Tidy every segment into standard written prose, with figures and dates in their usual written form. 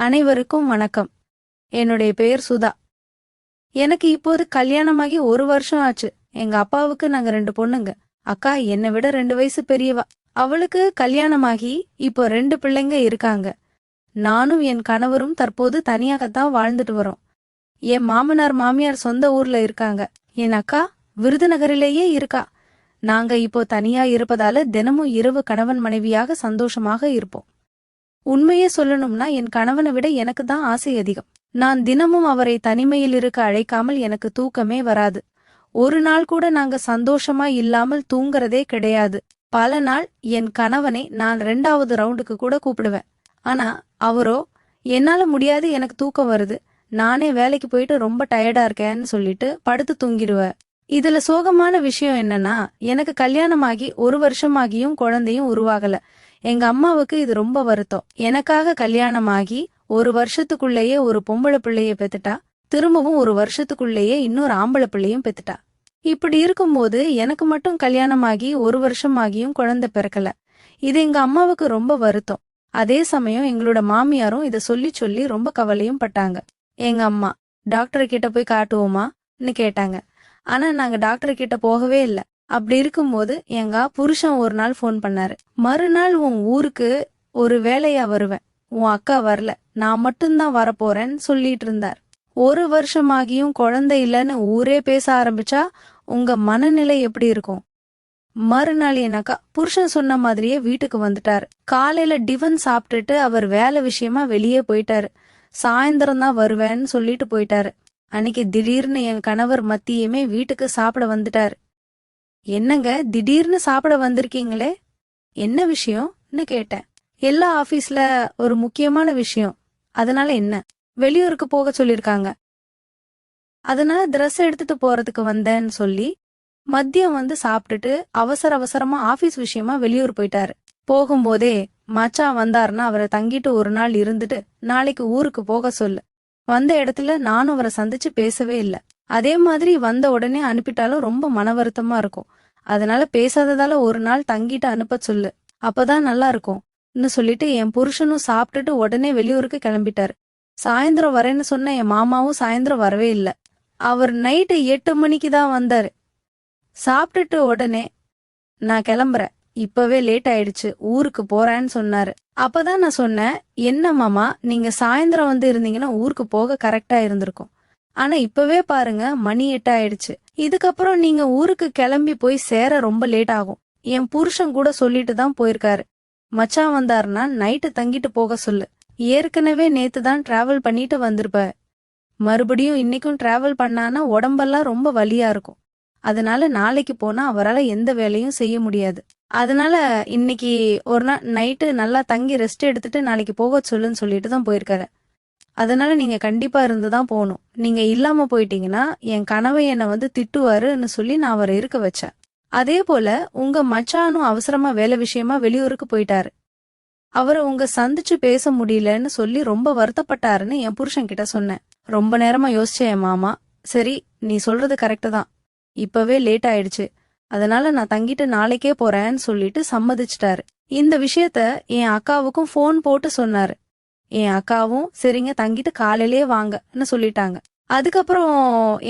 அனைவருக்கும் வணக்கம். என்னுடைய பெயர் சுதா. எனக்கு இப்போது கல்யாணமாகி 1 வருஷம் ஆச்சு. எங்க அப்பாவுக்கு நாங்க 2 பொண்ணுங்க. அக்கா என்னை விட 2 வயசு பெரியவா. அவளுக்கு கல்யாணமாகி இப்போ 2 பிள்ளைங்க இருக்காங்க. நானும் என் கணவரும் தற்போது தனியாகத்தான் வாழ்ந்துட்டு வரோம். என் மாமனார் மாமியார் சொந்த ஊர்ல இருக்காங்க. என் அக்கா விருதுநகரிலேயே இருக்கா. நாங்க இப்போ தனியா இருப்பதால தினமும் இரவு கணவன் மனைவியாக சந்தோஷமாக இருப்போம். உண்மையே சொல்லணும்னா என் கணவனை விட எனக்கு தான் ஆசை அதிகம். நான் தினமும் அவரை தனிமையில் இருக்க அழைக்காமல் எனக்கு தூக்கமே வராது. ஒரு நாள் கூட நாங்க சந்தோஷமா இல்லாமல் தூங்குறதே கிடையாது. பல நாள் என் கணவனை நான் 2வது ரவுண்டுக்கு கூட கூப்பிடுவேன். ஆனா அவரோ என்னால முடியாது, எனக்கு தூக்கம் வருது, நானே வேலைக்கு போயிட்டு ரொம்ப டயர்டா இருக்கேன்னு சொல்லிட்டு படுத்து தூங்கிடுவேன். இதுல சோகமான விஷயம் என்னன்னா, எனக்கு கல்யாணமாகி 1 வருஷமாகியும் குழந்தையும் உருவாகல. எங்க அம்மாவுக்கு இது ரொம்ப வருத்தம். எனக்காக கல்யாணமாகி 1 வருஷத்துக்குள்ளேயே ஒரு பொம்பளை பிள்ளைய பெத்துட்டா, திரும்பவும் 1 வருஷத்துக்குள்ளேயே இன்னொரு ஆம்பளை பிள்ளையும் பெத்துட்டா. இப்படி இருக்கும்போது எனக்கு மட்டும் கல்யாணமாகி 1 வருஷமாகியும் குழந்தை பிறக்கல. இது எங்க அம்மாவுக்கு ரொம்ப வருத்தம். அதே சமயம் எங்களோட மாமியாரும் இத சொல்லி சொல்லி ரொம்ப கவலையும் பட்டாங்க. எங்க அம்மா டாக்டர் கிட்ட போய் காட்டுவோமான்னு கேட்டாங்க. ஆனா நாங்க டாக்டர் கிட்ட போகவே இல்ல. அப்படி இருக்கும்போது எங்க புருஷன் ஒரு நாள் ஃபோன் பண்ணாரு. மறுநாள் உன் ஊருக்கு ஒரு வேலையா வருவேன், உன் அக்கா வரல, நான் மட்டும்தான் வரப்போறேன்னு சொல்லிட்டு இருந்தார். 1 வருஷமாகியும் குழந்தை இல்லைன்னு ஊரே பேச ஆரம்பிச்சா உங்க மனநிலை எப்படி இருக்கும்? மறுநாள் என் அக்கா புருஷன் சொன்ன மாதிரியே வீட்டுக்கு வந்துட்டாரு. காலையில டிஃபன் சாப்பிட்டுட்டு அவர் வேலை விஷயமா வெளியே போயிட்டாரு. சாயந்தரம் தான் வருவேன்னு சொல்லிட்டு போயிட்டாரு. அன்னைக்கு திடீர்னு என் கணவர் மத்தியமே வீட்டுக்கு சாப்பிட வந்துட்டாரு. என்னங்க திடீர்னு சாப்பிட வந்திருக்கீங்களே, என்ன விஷயம்னு கேட்டேன். எல்லா ஆபீஸ்ல ஒரு முக்கியமான விஷயம், அதனால என்ன, வெளியூருக்கு போக சொல்லிருக்காங்க, அதனால ட்ரெஸ் எடுத்துட்டு போறதுக்கு வந்தேன்னு சொல்லி மதியம் வந்து சாப்பிட்டுட்டு அவசர அவசரமா ஆபீஸ் விஷயமா வெளியூர் போயிட்டாரு. போகும்போதே மச்சான் வந்தாருன்னா அவரை தங்கிட்டு ஒரு நாள் இருந்துட்டு நாளைக்கு ஊருக்கு போக சொல்லு. வந்த இடத்துல நானும் அவரை சந்திச்சு பேசவே இல்லை. அதே மாதிரி வந்த உடனே அனுப்பிட்டாலும் ரொம்ப மன வருத்தமா இருக்கும். அதனால பேசாததால ஒரு நாள் தங்கிட்டு அனுப்ப சொல்லு, அப்பதான் நல்லா இருக்கும்னு சொல்லிட்டு என் புருஷனும் சாப்பிட்டுட்டு உடனே வெளியூருக்கு கிளம்பிட்டாரு. சாயந்தரம் வரேன்னு சொன்ன என் மாமாவும் சாயந்தரம் வரவே இல்லை. அவர் நைட்டு 8 மணிக்கு தான் வந்தாரு. சாப்பிட்டுட்டு உடனே நான் கிளம்புறேன், இப்பவே லேட் ஆயிடுச்சு, ஊருக்கு போறேன்னு சொன்னாரு. அப்பதான் நான் சொன்னேன், என்ன மாமா, நீங்க சாயந்தரம் வந்து இருந்தீங்கன்னா ஊருக்கு போக கரெக்டா இருந்திருக்கும். ஆனா இப்பவே பாருங்க மணி 8 ஆயிடுச்சு. இதுக்கப்புறம் நீங்க ஊருக்கு கிளம்பி போய் சேர ரொம்ப லேட் ஆகும். என் புருஷன் கூட சொல்லிட்டு தான் போயிருக்காரு. மச்சான் வந்தாருன்னா நைட்டு தங்கிட்டு போக சொல்லு. ஏற்கனவே நேத்து தான் டிராவல் பண்ணிட்டு வந்திருப்ப, மறுபடியும் இன்னைக்கும் டிராவல் பண்ணானா உடம்பெல்லாம் ரொம்ப வலியா இருக்கும். அதனால நாளைக்கு போனா அவரால் எந்த வேலையும் செய்ய முடியாது. அதனால இன்னைக்கு ஒரு நாள் நைட்டு நல்லா தங்கி ரெஸ்ட் எடுத்துட்டு நாளைக்கு போக சொல்லுன்னு சொல்லிட்டு தான் போயிருக்காரு. அதனால நீங்க கண்டிப்பா இருந்துதான் போகணும். நீங்க இல்லாம போயிட்டீங்கன்னா என் கணவன் என்னை வந்து திட்டுவாருன்னு சொல்லி நான் அவரை இருக்க வச்சேன். அதே போல உங்க மச்சானும் அவசரமா வேலை விஷயமா வெளியூருக்கு போயிட்டாரு. அவரை உங்க சந்திச்சு பேச முடியலன்னு சொல்லி ரொம்ப வருத்தப்பட்டாருன்னு என் புருஷன் கிட்ட சொன்னேன். ரொம்ப நேரமா யோசிச்சேன் என் மாமா. சரி, நீ சொல்றது கரெக்டு தான், இப்பவே லேட் ஆயிடுச்சு, அதனால நான் தங்கிட்டு நாளைக்கே போறேன்னு சொல்லிட்டு சம்மதிச்சிட்டாரு. இந்த விஷயத்த என் அக்காவுக்கும் ஃபோன் போட்டு சொன்னாரு. என் அக்காவும் சரிங்க தங்கிட்டு காலையிலேயே வாங்கன்னு சொல்லிட்டாங்க. அதுக்கப்புறம்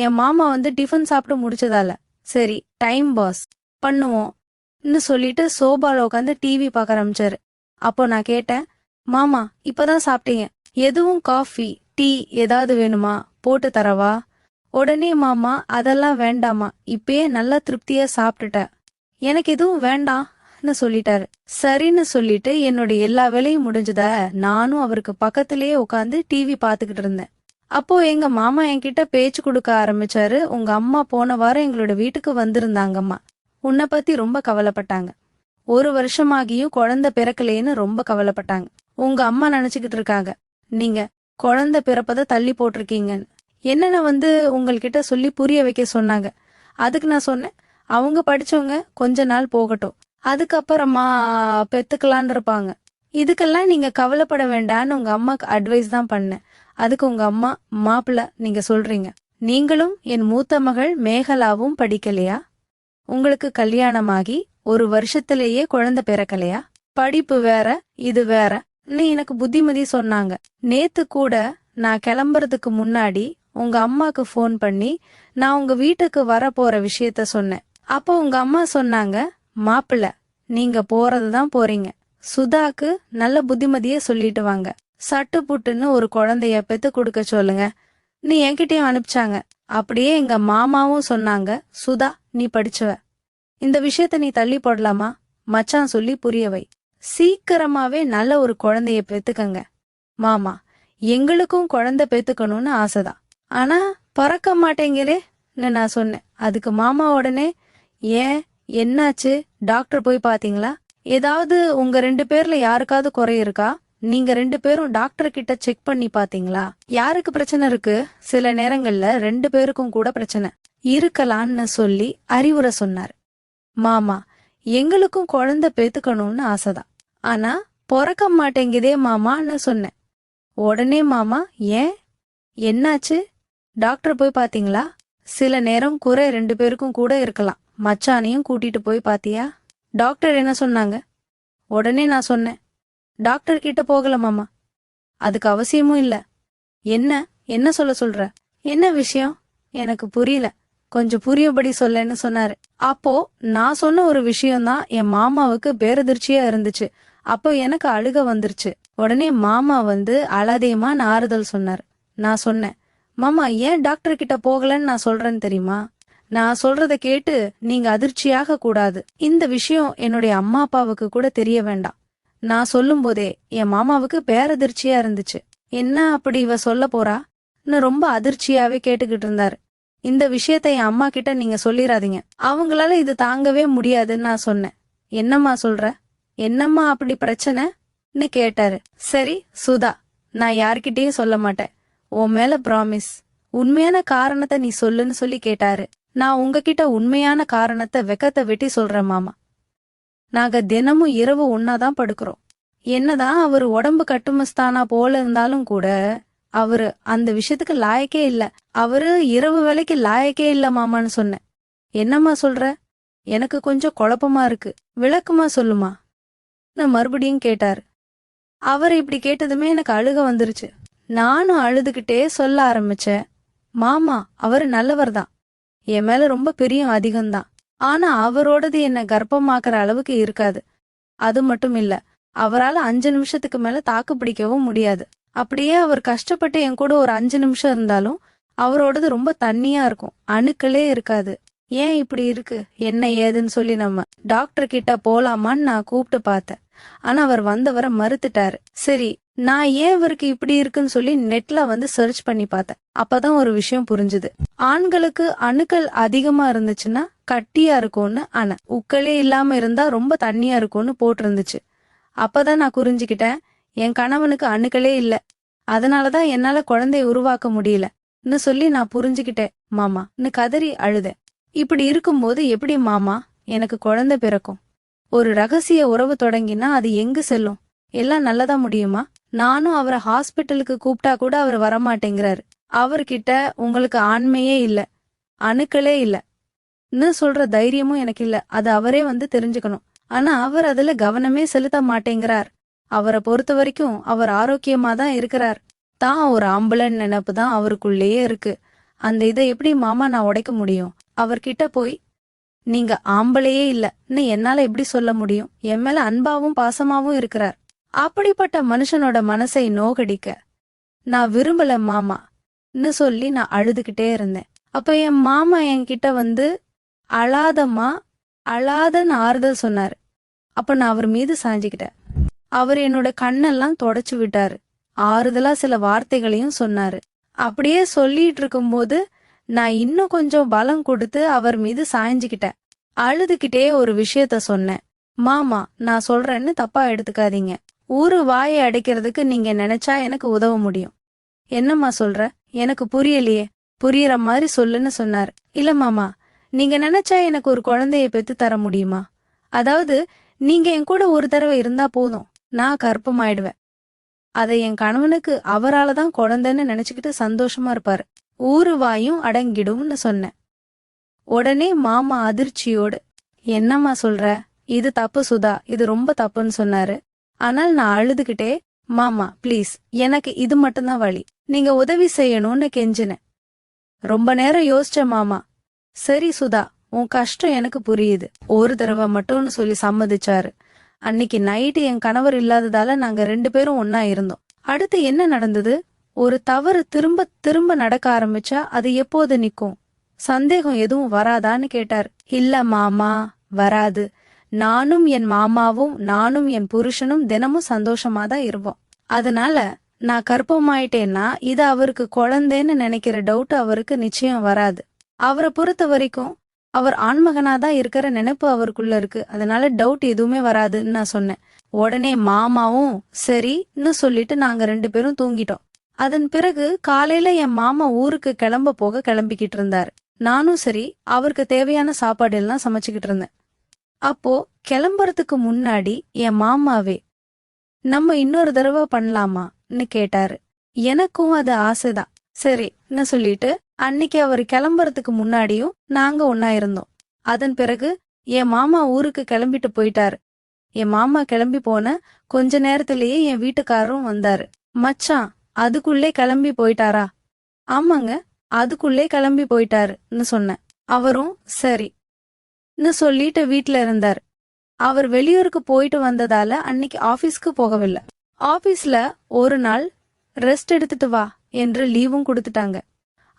என் மாமா வந்து டிஃபன் சாப்பிட்டு முடிச்சதால சரி டைம் பாஸ் பண்ணுவோம்னு சொல்லிட்டு சோபால உட்காந்து டிவி பார்க்க ஆரம்பிச்சாரு. அப்போ நான் கேட்டேன், மாமா இப்பதான் சாப்பிட்டீங்க, எதுவும் காஃபி டீ ஏதாவது வேணுமா, போட்டு தரவா? உடனே மாமா அதெல்லாம் வேண்டாமா, இப்பயே நல்லா திருப்தியா சாப்பிட்டுட்ட, எனக்கு எதுவும் வேண்டாம்னு சொல்லிட்டாரு. சரின்னு சொல்லிட்டு என்னோட எல்லா வேலையும் முடிஞ்சத நானும் அவருக்கு பக்கத்திலேயே உட்காந்து டிவி பாத்துக்கிட்டு இருந்தேன். அப்போ எங்க மாமா என்கிட்ட பேச்சு கொடுக்க ஆரம்பிச்சாரு. உங்க அம்மா போன வாரம் எங்களோட வீட்டுக்கு வந்திருந்தாங்கம்மா, உன்னை பத்தி ரொம்ப கவலைப்பட்டாங்க, 1 வருஷமாகியும் குழந்தை பிறக்கலேன்னு ரொம்ப கவலைப்பட்டாங்க. உங்க அம்மா நினைச்சுக்கிட்டு இருக்காங்க நீங்க குழந்தை பிறப்பதை தள்ளி போட்டிருக்கீங்கன்னு. என்னென்ன வந்து உங்கள்கிட்ட சொல்லி புரிய வைக்க சொன்னாங்க. அதுக்கு நான் சொன்னேன், அவங்க படிச்சவங்க கொஞ்ச நாள் போகட்டும், அதுக்கப்புறமா பெத்துக்கலான் இருப்பாங்க, இதுக்கெல்லாம் நீங்க கவலைப்பட வேண்டான்னு உங்க அம்மாக்கு அட்வைஸ் தான் பண்ணேன். அதுக்கு உங்க அம்மா, மாப்பிள்ள நீங்க சொல்றீங்க, நீங்களும் என் மூத்த மகள் மேகலாவும் படிக்கலையா, உங்களுக்கு கல்யாணமாகி 1 வருஷத்திலேயே குழந்தை பிறக்கலையா, படிப்பு வேற இது வேற நீ எனக்கு புத்திமதி சொன்னாங்க. நேத்து கூட நான் கிளம்புறதுக்கு முன்னாடி உங்க அம்மாக்கு ஃபோன் பண்ணி நான் உங்க வீட்டுக்கு வர போற விஷயத்த சொன்னேன். அப்போ உங்க அம்மா சொன்னாங்க, மாப்பிள்ள நீங்க போறதுதான் போறீங்க, சுதாக்கு நல்ல புத்திமதியே சொல்லிட்டு வாங்க, சட்டு புட்டுன்னு ஒரு குழந்தைய பெத்து கொடுக்க சொல்லுங்க நீ என்கிட்டயும் அனுப்பிச்சாங்க. அப்படியே எங்க மாமாவும் சொன்னாங்க, சுதா நீ படிச்சவ, இந்த விஷயத்த நீ தள்ளி போடலாமா, மச்சான் சொல்லி புரிய வை, சீக்கிரமாவே நல்ல ஒரு குழந்தைய பெத்துக்கங்க. மாமா எங்களுக்கும் குழந்தை பெத்துக்கணும்னு ஆசைதான், ஆனா பறக்க மாட்டேங்கிறேன்னு நான் சொன்னேன். அதுக்கு மாமா உடனே, ஏன் என்னாச்சு, டாக்டர் போய் பாத்தீங்களா, ஏதாவது உங்க 2 பேர்ல யாருக்காவது குறை இருக்கா, நீங்க 2 பேரும் டாக்டர் கிட்ட செக் பண்ணி பாத்தீங்களா, யாருக்கு பிரச்சனை இருக்கு, சில நேரங்கள்ல 2 பேருக்கும் கூட பிரச்சனை இருக்கலான்னு சொல்லி அறிவுரை சொன்னார். மாமா எங்களுக்கும் குழந்தை பெத்துக்கணும்னு ஆசைதான், ஆனா பொறக்க மாட்டேங்குதே மாமான்னு சொன்னேன். உடனே மாமா, ஏன் என்னாச்சு, டாக்டர் போய் பாத்தீங்களா, சில நேரம் குறை 2 பேருக்கும் கூட இருக்கலாம், மச்சானையும் கூட்டிட்டு போய் பாத்தியா, டாக்டர் என்ன சொன்னாங்க. உடனே நான் சொன்னேன், டாக்டர் கிட்ட போகல மாமா, அதுக்கு அவசியமும் இல்ல. என்ன என்ன சொல்ற, என்ன விஷயம், எனக்கு புரியல, கொஞ்சம் புரியபடி சொல்லன்னு சொன்னாரு. அப்போ நான் சொன்ன ஒரு விஷயம்தான் என் மாமாவுக்கு பேரதிர்ச்சியா இருந்துச்சு. அப்போ எனக்கு அழுக வந்துருச்சு. உடனே மாமா வந்து அழாதேமா ஆறுதல் சொன்னார். நான் சொன்னேன், மாமா ஏன் டாக்டர் கிட்ட போகலன்னு நான் சொல்றேன்னு தெரியுமா, நான் சொல்றத கேட்டு நீங்க அதிர்ச்சியாக கூடாது, இந்த விஷயம் என்னுடைய அம்மா அப்பாவுக்கு கூட தெரிய வேண்டாம். நான் சொல்லும் போதே என் மாமாவுக்கு பேரதிர்ச்சியா இருந்துச்சு. என்ன அப்படி இவ சொல்ல போறான்னு ரொம்ப அதிர்ச்சியாவே கேட்டுக்கிட்டு இருந்தாரு. இந்த விஷயத்த என் அம்மா கிட்ட நீங்க சொல்லிராதீங்க, அவங்களால இது தாங்கவே முடியாதுன்னு நான் சொன்னேன். என்னம்மா சொல்ற, என்னம்மா அப்படி பிரச்சனைன்னு கேட்டாரு. சரி சுதா, நான் யார்கிட்டயும் சொல்ல மாட்டேன், உன் மேல ப்ராமிஸ், உண்மையான காரணத்தை நீ சொல்லுன்னு சொல்லி கேட்டாரு. நான் உங்ககிட்ட உண்மையான காரணத்தை வெக்கத்தை வெட்டி சொல்றேன் மாமா. நாங்க தினமும் இரவு ஒன்னாதான் படுக்கிறோம். என்னதான் அவரு உடம்பு கட்டுமஸ்தானா போல இருந்தாலும் கூட அவரு அந்த விஷயத்துக்கு லாயக்கே இல்ல, அவரு இரவு வேலைக்கு லாயக்கே இல்ல மாமான்னு சொன்னேன். என்னம்மா சொல்ற, எனக்கு கொஞ்சம் குழப்பமா இருக்கு, விளக்கமா சொல்லுமா நான் மறுபடியும் கேட்டாரு. அவர் இப்படி கேட்டதுமே எனக்கு அழுக வந்துருச்சு. நானும் அழுதுகிட்டே சொல்ல ஆரம்பிச்சேன், மாமா அவரு நல்லவர் தான், என் மேல ரொம்ப பிரியம் அதிகம்தான், ஆனா அவரோடது என்ன கர்ப்பமாக்குற அளவுக்கு இருக்காது. அது மட்டும் இல்ல, அவரால் 5 நிமிஷத்துக்கு மேல தாக்கு பிடிக்கவும் முடியாது. அப்படியே அவர் கஷ்டப்பட்டு என் கூட ஒரு 5 நிமிஷம் இருந்தாலும் அவரோடது ரொம்ப தண்ணியா இருக்கும், அணுக்களே இருக்காது. ஏன் இப்படி இருக்கு என்ன ஏதுன்னு சொல்லி நம்ம டாக்டர் கிட்ட போலாமான்னு நான் கூப்பிட்டு பார்த்தேன். ஆனா அவர் வந்தவரை மறுத்துட்டாரு. சரி, நான் ஏன் இவருக்கு இப்படி இருக்குன்னு சொல்லி நெட்ல வந்து சர்ச் பண்ணி பார்த்தேன். அப்பதான் ஒரு விஷயம் புரிஞ்சுது. ஆண்களுக்கு அணுக்கள் அதிகமா இருந்துச்சுன்னா கட்டியா இருக்கும்னு, ஆனா உக்களே இல்லாம இருந்தா ரொம்ப தண்ணியா இருக்கும்னு போட்டிருந்துச்சு. அப்பதான் நான் புரிஞ்சுக்கிட்டேன், என் கணவனுக்கு அணுக்களே இல்ல, அதனாலதான் என்னால குழந்தைய உருவாக்க முடியலன்னு சொல்லி நான் புரிஞ்சுக்கிட்டேன் மாமான்னு கதறி அழுதேன். இப்படி இருக்கும்போது எப்படி மாமா எனக்கு குழந்தை பிறக்கும், ஒரு ரகசிய உறவு தொடங்கினா அது எங்கு செல்லும், எல்லாம் நல்லதா முடியுமா, நானும் அவரை ஹாஸ்பிட்டலுக்கு கூப்பிட்டா கூட அவர் வரமாட்டேங்கிறாரு, அவர்கிட்ட உங்களுக்கு ஆண்மையே இல்ல, அணுக்களே இல்லன்னு சொல்ற தைரியமும் எனக்கு இல்ல, அது அவரே வந்து தெரிஞ்சுக்கணும். ஆனா அவர் அதுல கவனமே செலுத்த மாட்டேங்கிறார். அவரை பொறுத்த வரைக்கும் அவர் ஆரோக்கியமா தான் இருக்கிறார், தான் ஒரு ஆம்பளன்னு நினைப்பு தான் அவருக்குள்ளேயே இருக்கு. அந்த இதை எப்படி மாமா நான் உடைக்க முடியும், அவர்கிட்ட போய் நீங்க ஆம்பளையே இல்லன்னு என்னால எப்படி சொல்ல முடியும், என் மேல அன்பாவும் பாசமாவும் இருக்கிறார். அப்படிப்பட்ட மனுஷனோட மனசை நோகடிக்க நான் விரும்பல மாமான்னு சொல்லி நான் அழுதுகிட்டே இருந்தேன். அப்ப என் மாமா என்கிட்ட வந்து அழாதம்மா அழாதன்னு ஆறுதல் சொன்னாரு. அப்ப நான் அவர் மீது சாஞ்சுக்கிட்டேன். அவர் என்னோட கண்ணெல்லாம் தொடச்சு விட்டாரு, ஆறுதலா சில வார்த்தைகளையும் சொன்னாரு. அப்படியே சொல்லிட்டு இருக்கும்போது நான் இன்னும் கொஞ்சம் பலம் கொடுத்து அவர் மீது சாய்ஞ்சுக்கிட்டேன். அழுதுகிட்டே ஒரு விஷயத்த சொன்னேன், மாமா நான் சொல்றேன்னு தப்பா எடுத்துக்காதீங்க, ஊரு வாயை அடைக்கிறதுக்கு நீங்க நினைச்சா எனக்கு உதவ முடியும். என்னம்மா சொல்ற, எனக்கு புரியலையே, புரியற மாதிரி சொல்லுன்னு சொன்னாரு. இல்ல மாமா, நீங்க நினைச்சா எனக்கு ஒரு குழந்தைய பெத்து தர முடியுமா, அதாவது நீங்க என் கூட ஒரு தடவை இருந்தா போதும், நான் கர்ப்பமாயிடுவேன், அதை என் கணவனுக்கு அவரால தான் குழந்தைன்னு நினைச்சுக்கிட்டு சந்தோஷமா இருப்பாரு, ஊரு வாயும் அடங்கிடும்னு சொன்னேன். உடனே மாமா அதிர்ச்சியோடு, என்னம்மா சொல்ற, இது தப்பு சுதா, இது ரொம்ப தப்புன்னு சொன்னாரு. ஆனால் நான் அழுதுகிட்டே, மாமா ப்ளீஸ், எனக்கு இது மட்டும்தான் வழி, நீங்க உதவி செய்யணும்னு கெஞ்சினேன். ரொம்ப நேரம் யோசிச்ச மாமா, சரி சுதா, உன் கஷ்டம் எனக்கு புரியுது, ஒரு தடவை மட்டும்னு சொல்லி சம்மதிச்சாரு. அன்னைக்கு நைட்டு என் கணவர் இல்லாததால நாங்க 2 பேரும் ஒன்னா இருந்தோம். அடுத்து என்ன நடந்தது? ஒரு தவறு திரும்ப திரும்ப நடக்க ஆரம்பிச்சா அது எப்போது நிக்கும்? சந்தேகம் எதுவும் வராதான்னு கேட்டார். இல்ல மாமா, வராது. நானும் என் மாமாவும் நானும் என் புருஷனும் தினமும் சந்தோஷமா தான் இருப்போம். அதனால நான் கர்ப்பமாயிட்டேன்னா இது அவருக்கு குழந்தைன்னு நினைக்கிற டவுட் அவருக்கு நிச்சயம் வராது. அவரை பொறுத்த வரைக்கும் அவர் ஆண்மகனாதான் இருக்கிற நினைப்பு அவருக்குள்ள இருக்கு. அதனால டவுட் எதுவுமே வராதுன்னு நான் சொன்னேன். உடனே மாமாவும் சரின்னு சொல்லிட்டு நாங்க 2 பேரும் தூங்கிட்டோம். அதன் பிறகு காலையில என் மாமா ஊருக்கு கிளம்ப போக கிளம்பிக்கிட்டு இருந்தாரு. நானும் சரி அவருக்கு தேவையான சாப்பாடு எல்லாம் சமைச்சுக்கிட்டு இருந்தேன். அப்போ கிளம்புறதுக்கு முன்னாடி என் மாமாவே, நம்ம இன்னொரு தடவை பண்ணலாமான்னு கேட்டாரு. எனக்கும் அது ஆசைதான். சரின்னு சொல்லிட்டு அன்னைக்கு அவர் கிளம்புறதுக்கு முன்னாடியும் நாங்க ஒன்னா இருந்தோம். அதன் பிறகு என் மாமா ஊருக்கு கிளம்பிட்டு போயிட்டாரு. என் மாமா கிளம்பி போன கொஞ்ச நேரத்திலேயே என் வீட்டுக்காரரும் வந்தாரு. மச்சான், அதுக்குள்ளே கிளம்பி போயிட்டாரா? ஆமாங்க, அதுக்குள்ளே கிளம்பி போயிட்டாருன்னு சொன்னேன். அவரும் சரின்னு சொல்லிட்டு வீட்ல இருந்தார். அவர் வெளியூருக்கு போயிட்டு வந்ததால அன்னைக்கு ஆபீஸ்க்கு போகவில்லை. ஆபீஸ்ல ஒரு நாள் ரெஸ்ட் எடுத்துட்டு வா என்று லீவும் கொடுத்துட்டாங்க.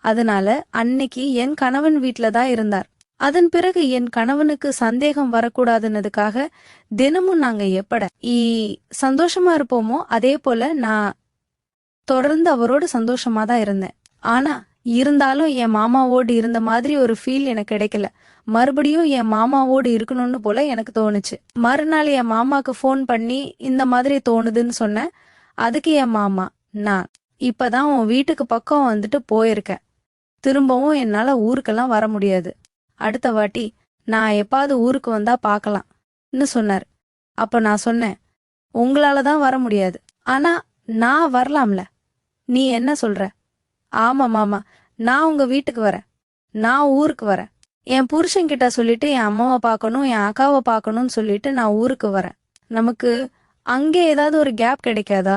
அதனால அன்னைக்கு என் கணவன் வீட்ல தான் இருந்தார். அதன் பிறகு என் கணவனுக்கு சந்தேகம் வரக்கூடாதுன்னதுக்காக தினமும் நாங்க எப்பட சந்தோஷமா இருப்போமோ அதே போல நான் தொடர்ந்து அவரோட சந்தோஷமா தான் இருந்தேன். ஆனா இருந்தாலும் என் மாமாவோடு இருந்த மாதிரி ஒரு ஃபீல் எனக்கு கிடைக்கல. மறுபடியும் என் மாமாவோடு இருக்கணும்னு போல எனக்கு தோணுச்சு. மறுநாள் என் மாமாக்கு ஃபோன் பண்ணி இந்த மாதிரி தோணுதுன்னு சொன்னேன். அதுக்கு என் மாமா, நான் இப்பதான் உன் வீட்டுக்கு பக்கம் வந்துட்டு போயிருக்கேன், திரும்பவும் என்னால ஊருக்கெல்லாம் வர முடியாது, அடுத்த வாட்டி நான் எப்பாவது ஊருக்கு வந்தா பாக்கலாம்னு சொன்னார். அப்ப நான் சொன்னேன், உங்களாலதான் வர முடியாது, ஆனா நான் வரலாம்ல, நீ என்ன சொல்ற? ஆமா மாமா, நான் உங்க வீட்டுக்கு வரேன், நான் ஊருக்கு வரேன், என் புருஷன்கிட்ட சொல்லிட்டு என் அம்மாவை பார்க்கணும், என் அக்காவை பார்க்கணும்னு சொல்லிட்டு நான் ஊருக்கு வரேன். நமக்கு அங்கே ஏதாவது ஒரு கேப் கிடைக்காதா?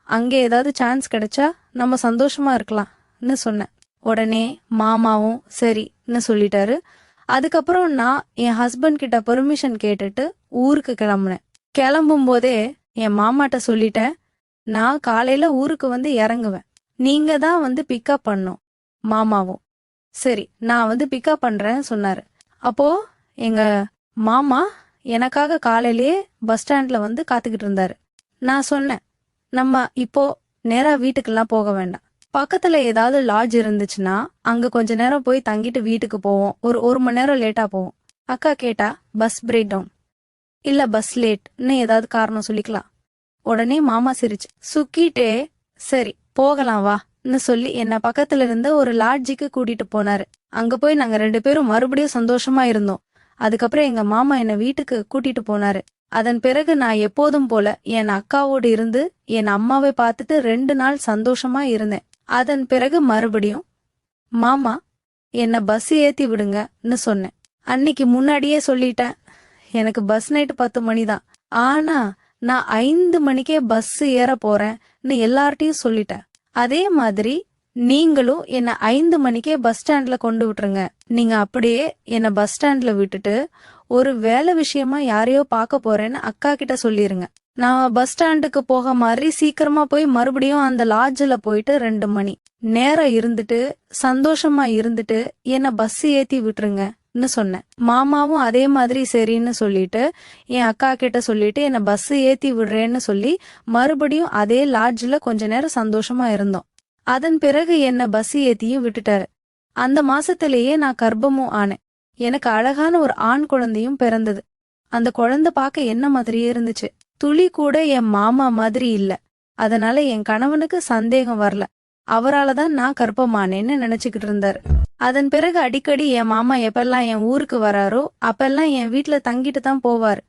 அங்கே ஏதாவது சான்ஸ் கிடைச்சா நம்ம சந்தோஷமா இருக்கலாம்னு சொன்னேன். உடனே மாமாவும் சரின்னு சொல்லிட்டாரு. அதுக்கப்புறம் நான் என் ஹஸ்பண்ட் கிட்ட பெர்மிஷன் கேட்டுட்டு ஊருக்கு கிளம்புனேன். கிளம்பும் போதே என் மாமாட்ட சொல்லிட்டேன், நான் காலையில ஊருக்கு வந்து இறங்குவேன், நீங்க தான் வந்து பிக்கப் பண்ணும். மாமாவும் சரி, நான் வந்து பிக்கப் பண்றேன்னு சொன்னாரு. அப்போ எங்க மாமா எனக்காக காலையிலேயே பஸ் ஸ்டாண்ட்ல வந்து காத்துக்கிட்டு இருந்தாரு. நான் சொன்னேன், நம்ம இப்போ நேரா வீட்டுக்கெல்லாம் போக வேண்டாம், பக்கத்துல ஏதாவது லாட்ஜ் இருந்துச்சுன்னா அங்க கொஞ்ச நேரம் போய் தங்கிட்டு வீட்டுக்கு போவோம், ஒரு மணி நேரம் லேட்டா போவோம். அக்கா கேட்டா, பஸ் பிரேக் டவுன் இல்ல பஸ் லேட்னு ஏதாவது காரணம் சொல்லிக்கலாம். உடனே மாமா சிரிச்சு சுக்கிட்டே, சரி போகலாம் வான்னு சொல்லி என்ன பக்கத்துல இருந்த ஒரு லாட்ஜிக்கு கூட்டிட்டு போனாரு. அங்க போய் நாங்க 2 பேரும் மறுபடியும் சந்தோஷமா இருந்தோம். அதுக்கப்புறம் எங்க மாமா என்ன வீட்டுக்கு கூட்டிட்டு போனாரு. அதன் பிறகு நான் எப்போதும் போல என் அக்காவோடு இருந்து என் அம்மாவை பார்த்துட்டு 2 நாள் சந்தோஷமா இருந்தேன். அதன் பிறகு மறுபடியும் மாமா என்ன பஸ் ஏத்தி விடுங்கன்னு சொன்னேன். அன்னைக்கு முன்னாடியே சொல்லிட்டேன், எனக்கு பஸ் நைட்டு 10 மணிதான், ஆனா நான் 5 மணிக்கே பஸ் ஏற போறேன்னு எல்லார்ட்டையும் சொல்லிட்டேன். அதே மாதிரி நீங்களும் என்ன 5 மணிக்கே பஸ் ஸ்டாண்ட்ல கொண்டு விட்டுருங்க. நீங்க அப்படியே என்ன பஸ் ஸ்டாண்ட்ல விட்டுட்டு ஒரு வேலை விஷயமா யாரையோ பார்க்க போறேன்னு அக்கா கிட்ட சொல்லிருங்க. நான் பஸ் ஸ்டாண்டுக்கு போக மாதிரி சீக்கிரமா போய் மறுபடியும் அந்த லாட்ஜ்ல போயிட்டு 2 மணி நேரம் இருந்துட்டு சந்தோஷமா இருந்துட்டு என்ன பஸ் ஏத்தி விட்டுருங்கன்னு சொன்னேன். மாமாவும் அதே மாதிரி சரின்னு சொல்லிட்டு என் அக்கா கிட்ட சொல்லிட்டு என்ன பஸ் ஏத்தி விடுறேன்னு சொல்லி மறுபடியும் அதே லாட்ஜ்ல கொஞ்ச நேரம் சந்தோஷமா இருந்தோம். அதன் பிறகு என்ன பஸ் ஏத்தியும் விட்டுட்டாரு. அந்த மாசத்திலேயே நான் கர்ப்பமும் ஆனேன். எனக்கு அழகான ஒரு ஆண் குழந்தையும் பிறந்தது. அந்த குழந்தை பார்க்க என்ன மாதிரியே இருந்துச்சு, துளி கூட என் மாமா மாதிரி இல்ல. அதனால என் கணவனுக்கு சந்தேகம் வரல. அவராலதான் நான் கர்ப்பமானேன்னு நினைச்சுக்கிட்டு இருந்தாரு. அதன் பிறகு அடிக்கடி என் மாமா எப்பெல்லாம் என் ஊருக்கு வராரோ அப்பெல்லாம் என் வீட்டுல தங்கிட்டு தான் போவாரு.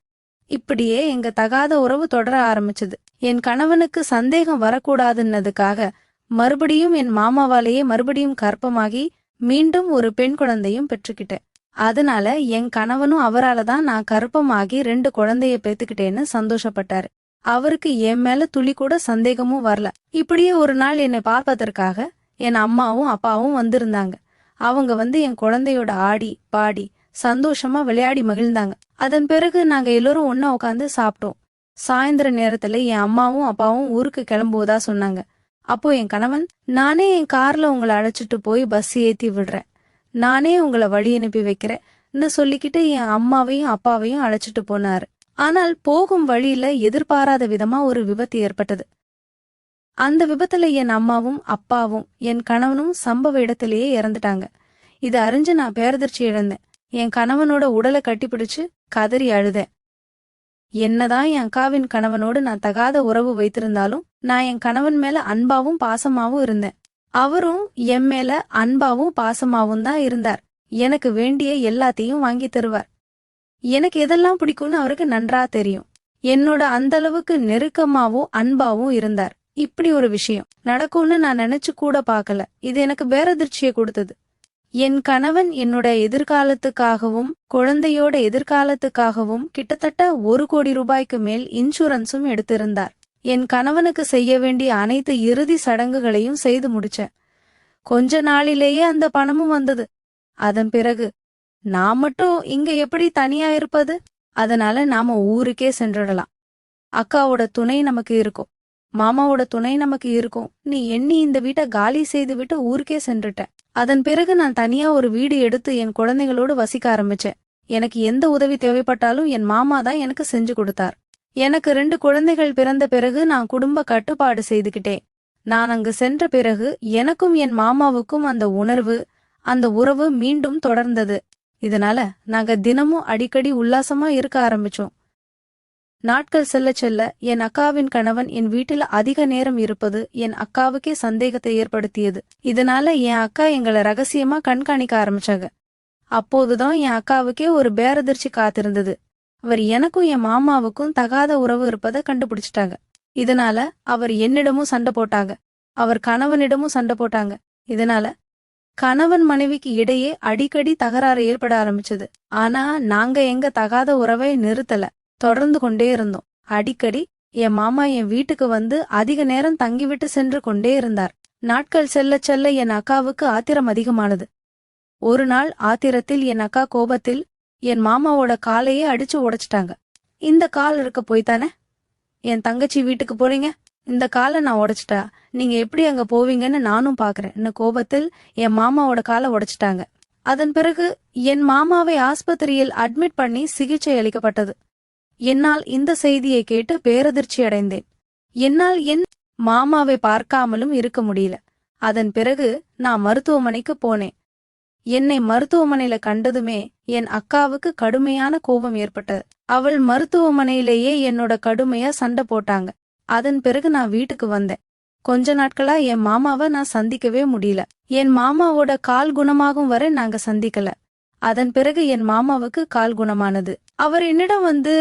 இப்படியே எங்க தகாத உறவு தொடர ஆரம்பிச்சது. என் கணவனுக்கு சந்தேகம் வரக்கூடாதுன்னதுக்காக மறுபடியும் என் மாமாவாலேயே மறுபடியும் கர்ப்பமாகி மீண்டும் ஒரு பெண் குழந்தையும் பெற்றுக்கிட்டேன். அதனால என் கணவனும் அவரால தான் நான் கர்ப்பமாகி 2 குழந்தைய பெத்துக்கிட்டேன்னு சந்தோஷப்பட்டாரு. அவருக்கு என் மேல துளி கூட சந்தேகமும் வரல. இப்படியே ஒரு நாள் என்னை பார்ப்பதற்காக என் அம்மாவும் அப்பாவும் வந்திருந்தாங்க. அவங்க வந்து என் குழந்தையோட ஆடி பாடி சந்தோஷமா விளையாடி மகிழ்ந்தாங்க. அதன் பிறகு நாங்க எல்லாரும் ஒன்னா உட்காந்து சாப்பிட்டோம். சாயந்தர நேரத்துல என் அம்மாவும் அப்பாவும் ஊருக்கு கிளம்புவதா சொன்னாங்க. அப்போ என் கணவன், நானே என் கார்ல உங்களை அழைச்சிட்டு போய் பஸ் ஏத்தி விடுறேன், நானே உங்களை வழி அனுப்பி வைக்கிறேன்னு சொல்லிக்கிட்டு என் அம்மாவையும் அப்பாவையும் அழைச்சிட்டு போனாரு. ஆனால் போகும் வழியில எதிர்பாராத விதமா ஒரு விபத்து ஏற்பட்டது. அந்த விபத்துல என் அம்மாவும் அப்பாவும் என் கணவனும் சம்பவ இடத்திலேயே இறந்துட்டாங்க. இதை அறிஞ்சு நான் பேரதிர்ச்சி இழந்தேன். என் கணவனோட உடலை கட்டிப்பிடிச்சு கதறி அழுதேன். என்னதான் என் அக்காவின் கணவனோடு நான் தகாத உறவு வைத்திருந்தாலும் நான் என் கணவன் மேல அன்பாவும் பாசமாவும் இருந்தேன். அவரும் என் மேல அன்பாவும் பாசமாவும் தான் இருந்தார். எனக்கு வேண்டிய எல்லாத்தையும் வாங்கி தருவார். எனக்கு எதெல்லாம் பிடிக்கும்னு அவருக்கு நன்றா தெரியும். என்னோட அந்த அளவுக்கு நெருக்கமாவும் அன்பாவும் இருந்தார். இப்படி ஒரு விஷயம் நடக்கும்னு நான் நினைச்சு கூட பார்க்கல. இது எனக்கு பேரதிர்ச்சியை கொடுத்தது. என் கணவன் என்னோட எதிர்காலத்துக்காகவும் குழந்தையோட எதிர்காலத்துக்காகவும் கிட்டத்தட்ட 1 கோடி ரூபாய்க்கு மேல் இன்சூரன்ஸும் எடுத்திருந்தார். என் கணவனுக்கு செய்ய வேண்டிய அனைத்து இறுதி சடங்குகளையும் செய்து முடிச்சேன். கொஞ்ச நாளிலேயே அந்த பணமும் வந்தது. அதன் பிறகு நான் மட்டும் இங்க எப்படி தனியா இருப்பது? அதனால நாம ஊருக்கே சென்றுடலாம். அக்காவோட துணை நமக்கு இருக்கும், மாமாவோட துணை நமக்கு இருக்கும். நீ எண்ணி இந்த வீட்டை காலி செய்து விட்டு ஊருக்கே சென்றுட்டேன். அதன் பிறகு நான் தனியா ஒரு வீடு எடுத்து என் குழந்தைகளோடு வசிக்க ஆரம்பிச்சேன். எனக்கு எந்த உதவி தேவைப்பட்டாலும் என் மாமா தான் எனக்கு செஞ்சு கொடுத்தார். எனக்கு 2 குழந்தைகள் பிறந்த பிறகு நான் குடும்ப கட்டுப்பாடு செய்துகிட்டேன். நான் அங்கு சென்ற பிறகு எனக்கும் என் மாமாவுக்கும் அந்த உறவு மீண்டும் தொடர்ந்தது. இதனால நாங்க தினமும் அடிக்கடி உல்லாசமா இருக்க ஆரம்பிச்சோம். நாட்கள் செல்ல செல்ல என் அக்காவின் கணவன் என் வீட்டில் அதிக நேரம் இருப்பது என் அக்காவுக்கே சந்தேகத்தை ஏற்படுத்தியது. இதனால என் அக்கா எங்களை ரகசியமா கண்காணிக்க ஆரம்பிச்சாங்க. அப்போதுதான் என் அக்காவுக்கே ஒரு பேரதிர்ச்சி காத்திருந்தது. அவர் எனக்கும் என் மாமாவுக்கும் தகாத உறவு இருப்பதை கண்டுபிடிச்சிட்டாங்க. இதனால அவர் என்னிடமும் சண்டை போட்டாங்க, அவர் கணவனிடமும் சண்டை போட்டாங்க. இதனால கணவன் மனைவிக்கு இடையே அடிக்கடி தகராறு ஏற்பட ஆரம்பிச்சது. ஆனா நாங்க எங்க தகாத உறவை நிறுத்தல, தொடர்ந்து கொண்டே இருந்தோம். அடிக்கடி என் மாமா என் வீட்டுக்கு வந்து அதிக நேரம் தங்கிவிட்டு சென்று கொண்டே இருந்தார். நாட்கள் செல்ல செல்ல என் அக்காவுக்கு ஆத்திரம் அதிகமானது. ஒரு நாள் ஆத்திரத்தில் என் அக்கா கோபத்தில் என் மாமாவோட காலையே அடிச்சு உடைச்சிட்டாங்க. இந்த கால் இருக்க போய்த்தானே என் தங்கச்சி வீட்டுக்கு போறீங்க, இந்த காலை நான் உடைச்சிட்டா நீங்க எப்படி அங்க போவீங்கன்னு நானும் பாக்குறேன் கோபத்தில் என் மாமாவோட காலை உடைச்சிட்டாங்க. அதன் பிறகு என் மாமாவை ஆஸ்பத்திரியில் அட்மிட் பண்ணி சிகிச்சை அளிக்கப்பட்டது. என்னால் இந்த செய்தியை கேட்டு பேரதிர்ச்சி அடைந்தேன். என்னால் என் மாமாவை பார்க்காமலும் இருக்க முடியல. அதன் பிறகு நான் மருத்துவமனைக்கு போனேன். என்னை மருத்துவமனையில கண்டதுமே என் அக்காவுக்கு கடுமையான கோபம் ஏற்பட்டது. அவள் மருத்துவமனையிலேயே என்னோட கடுமையா சண்டை போட்டாங்க. அதன் பிறகு நான் வீட்டுக்கு வந்தேன். கொஞ்ச நாட்களா என் மாமாவை நான் சந்திக்கவே முடியல. என் மாமாவோட கால் குணமாகும் வரை நாங்க சந்திக்கல. அதன் பிறகு என் மாமாவுக்கு கால் குணமானது. அவர் என்னிடம் வந்து,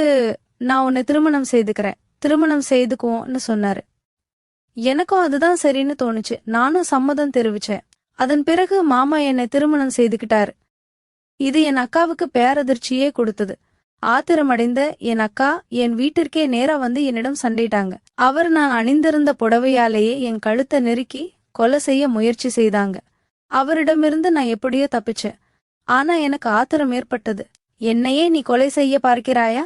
நான் உன்னை திருமணம் செய்துக்கிறேன், திருமணம் செய்துக்குவோன்னு சொன்னாரு. எனக்கும் அதுதான் சரின்னு தோணுச்சு. நானும் சம்மதம் தெரிவிச்சேன். அதன் பிறகு மாமா என்னை திருமணம் செய்துக்கிட்டாரு. இது என் அக்காவுக்கு பேரதிர்ச்சியே கொடுத்தது. ஆத்திரமடைந்த என் அக்கா என் வீட்டிற்கே நேரா வந்து என்னிடம் சண்டையிட்டாங்க. அவர் நான் அணிந்திருந்த புடவையாலேயே என் கழுத்தை நெருக்கி கொலை செய்ய முயற்சி செய்தாங்க. அவரிடமிருந்து நான் எப்படியோ தப்பிச்சேன். ஆனா எனக்கு ஆத்திரம் ஏற்பட்டது. என்னையே நீ கொலை செய்ய பார்க்கிறாயா?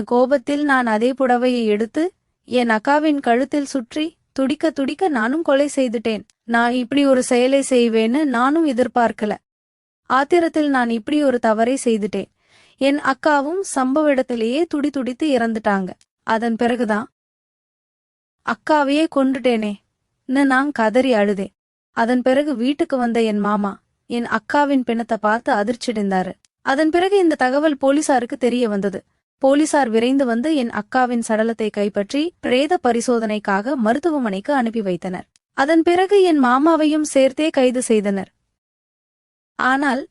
கோபத்தில் நான் அதே புடவையை எடுத்து என் அக்காவின் கழுத்தில் சுற்றி துடிக்க துடிக்க நானும் கொலை செய்துட்டேன். நான் இப்படி ஒரு செயலை செய்வேன்னு நானும் எதிர்பார்க்கல. ஆத்திரத்தில் நான் இப்படி ஒரு தவறை செய்துட்டேன். என் அக்காவும் சம்பவ இடத்திலேயே துடி துடித்து இறந்துட்டாங்க. அதன் பிறகுதான் அக்காவையே கொண்டுட்டேனே நான் கதறி அழுதேன். அதன் பிறகு வீட்டுக்கு வந்த என் மாமா என் அக்காவின் பிணத்தை பார்த்து அதிர்ச்சியடைந்தாரு. அதன் பிறகு இந்த தகவல் போலீசாருக்கு தெரிய வந்தது. போலீசார் விரைந்து வந்து என் அக்காவின் சடலத்தை கைப்பற்றி பிரேத பரிசோதனைக்காக மருத்துவமனைக்கு அனுப்பி வைத்தனர். அதன் பிறகு என் மாமாவையும் சேர்த்தே கைது செய்தனர். ஆனால்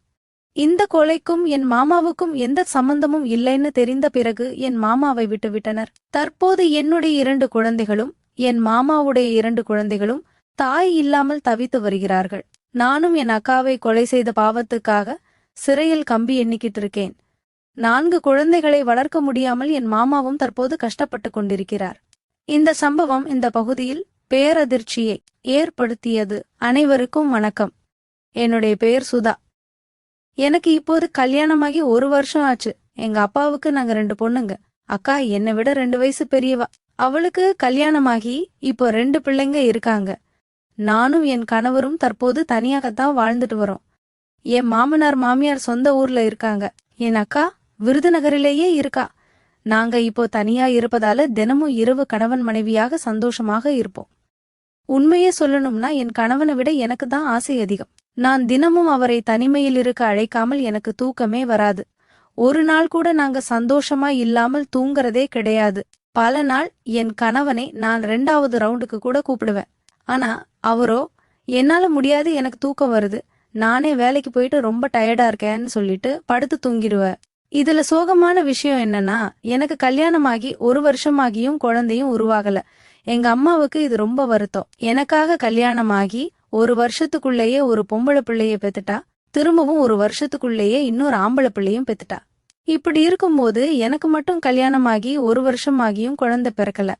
இந்த கொலைக்கும் என் மாமாவுக்கும் எந்த சம்பந்தமும் இல்லைன்னு தெரிந்த பிறகு என் மாமாவை விட்டுவிட்டனர். தற்போது என்னுடைய 2 குழந்தைகளும் என் மாமாவுடைய 2 குழந்தைகளும் தாய் இல்லாமல் தவித்து வருகிறார்கள். நானும் என் அக்காவை கொலை செய்த பாவத்துக்காக சிறையில் கம்பி எண்ணிக்கிட்டு இருக்கேன். 4 குழந்தைகளை வளர்க்க முடியாமல் என் மாமாவும் தற்போது கஷ்டப்பட்டு கொண்டிருக்கிறார். இந்த சம்பவம் இந்த பகுதியில் பேரதிர்ச்சியை ஏற்படுத்தியது. அனைவருக்கும் வணக்கம். என்னுடைய பெயர் சுதா. எனக்கு இப்போது கல்யாணமாகி 1 வருஷம் ஆச்சு. எங்க அப்பாவுக்கு நாங்க 2 பொண்ணுங்க. அக்கா என்னை விட 2 வயசு பெரியவா. அவளுக்கு கல்யாணமாகி இப்போ 2 பிள்ளைங்க இருக்காங்க. நானும் என் கணவரும் தற்போது தனியாகத்தான் வாழ்ந்துட்டு வரோம். என் மாமனார் மாமியார் சொந்த ஊர்ல இருக்காங்க. என் அக்கா விருதுநகரிலேயே இருக்கா. நாங்க இப்போ தனியா இருப்பதால தினமும் இரவு கணவன் மனைவியாக சந்தோஷமாக இருப்போம். உண்மையே சொல்லணும்னா என் கணவனை விட எனக்கு தான் ஆசை அதிகம். நான் தினமும் அவரை தனிமையில் இருக்க அழைக்காமல் எனக்கு தூக்கமே வராது. ஒரு நாள் கூட நாங்க சந்தோஷமா இல்லாமல் தூங்கறதே கிடையாது. பல நாள் என் கணவனை நான் 2வது ரவுண்டுக்கு கூட கூப்பிடுவேன். ஆனா அவரோ என்னால முடியாது, எனக்கு தூக்கம் வருது, நானே வேலைக்கு போயிட்டு ரொம்ப டயர்டா இருக்கேன்னு சொல்லிட்டு படுத்து தூங்கிடுவேன். இதுல சோகமான விஷயம் என்னன்னா, எனக்கு கல்யாணமாகி 1 வருஷமாகியும் குழந்தையும் உருவாகல. எங்க அம்மாவுக்கு இது ரொம்ப வருத்தம். எனக்காக கல்யாணமாகி 1 வருஷத்துக்குள்ளேயே ஒரு பொம்பளை பிள்ளைய பெத்துட்டா, திரும்பவும் 1 வருஷத்துக்குள்ளேயே இன்னொரு ஆம்பளை பிள்ளையும் பெத்துட்டா. இப்படி இருக்கும்போது எனக்கு மட்டும் கல்யாணமாகி 1 வருஷமாகியும் குழந்தை பிறக்கல.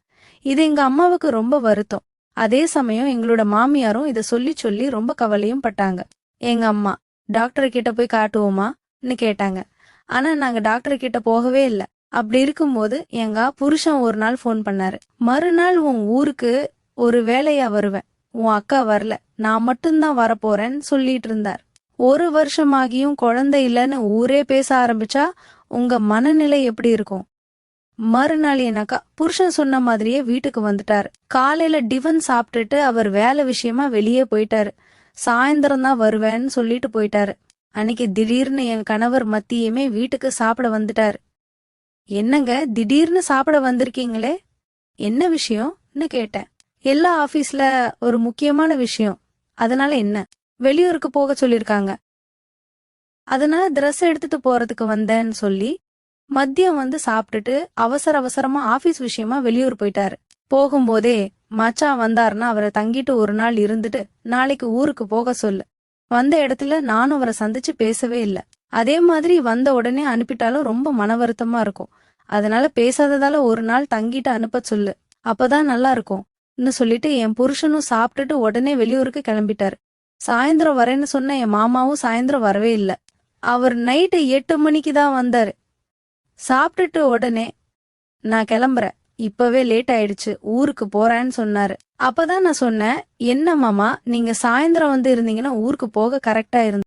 இது எங்க அம்மாவுக்கு ரொம்ப வருத்தம். அதே சமயம் எங்களோட மாமியாரும் இத சொல்லி சொல்லி ரொம்ப கவலையும் பட்டாங்க. எங்க அம்மா டாக்டர் கிட்ட போய் காட்டுவோமான்னு கேட்டாங்க. ஆனா நாங்க டாக்டர் கிட்ட போகவே இல்ல. அப்படி இருக்கும்போது எங்க புருஷன் ஒரு நாள் ஃபோன் பண்ணாரு. மறுநாள் உன் ஊருக்கு ஒரு வேலையா வருவேன், உன் அக்கா வரல, நான் மட்டும்தான் வரப்போறேன்னு சொல்லிட்டு இருந்தார். 1 வருஷமாகியும் குழந்தை இல்லைன்னு ஊரே பேச ஆரம்பிச்சா உங்க மனநிலை எப்படி இருக்கும்? மறுநாள் என் அக்கா புருஷன் சொன்ன மாதிரியே வீட்டுக்கு வந்துட்டாரு. காலையில டிஃபன் சாப்பிட்டுட்டு அவர் வேலை விஷயமா வெளியே போயிட்டாரு. சாயந்தரம் தான் வருவேன்னு சொல்லிட்டு போயிட்டாரு. அன்னைக்கு திடீர்னு என் கணவர் மத்தியமே வீட்டுக்கு சாப்பிட வந்துட்டாரு. என்னங்க திடீர்னு சாப்பிட வந்திருக்கீங்களே, என்ன விஷயம்னு கேட்டேன். எல்லா ஆபீஸ்ல ஒரு முக்கியமான விஷயம், அதனால என்ன, வெளியூருக்கு போக சொல்லிருக்காங்க, அதனால ட்ரெஸ் எடுத்துட்டு போறதுக்கு வந்தேன்னு சொல்லி மதியம் வந்து சாப்பிட்டுட்டு அவசர அவசரமா ஆபீஸ் விஷயமா வெளியூர் போயிட்டாரு. போகும்போதே மச்சான் வந்தாருன்னா அவரை தங்கிட்டு ஒரு நாள் இருந்துட்டு நாளைக்கு ஊருக்கு போக சொல்லு. வந்த இடத்துல நானும் அவரை சந்திச்சு பேசவே இல்லை. அதே மாதிரி வந்த உடனே அனுப்பிட்டாலும் ரொம்ப மன வருத்தமா இருக்கும். அதனால பேசாததால ஒரு நாள் தங்கிட்டு அனுப்ப சொல்லு, அப்பதான் நல்லா இருக்கும்னு சொல்லிட்டு என் புருஷனும் சாப்பிட்டுட்டு உடனே வெளியூருக்கு கிளம்பிட்டாரு. சாயந்தரம் வரேன்னு சொன்ன என் மாமாவும் சாயந்தரம் வரவே இல்லை. அவர் நைட்டு 8 மணிக்கு தான் வந்தாரு. சாப்பிட்டுட்டு உடனே நான் கிளம்புறேன், இப்பவே லேட் ஆயிடுச்சு, ஊருக்கு போறேன்னு சொன்னாரு. அப்பதான் நான் சொன்னேன், என்ன மாமா நீங்க சாயந்தரம் வந்து இருந்தீங்கன்னா ஊருக்கு போக கரெக்டா இருந்து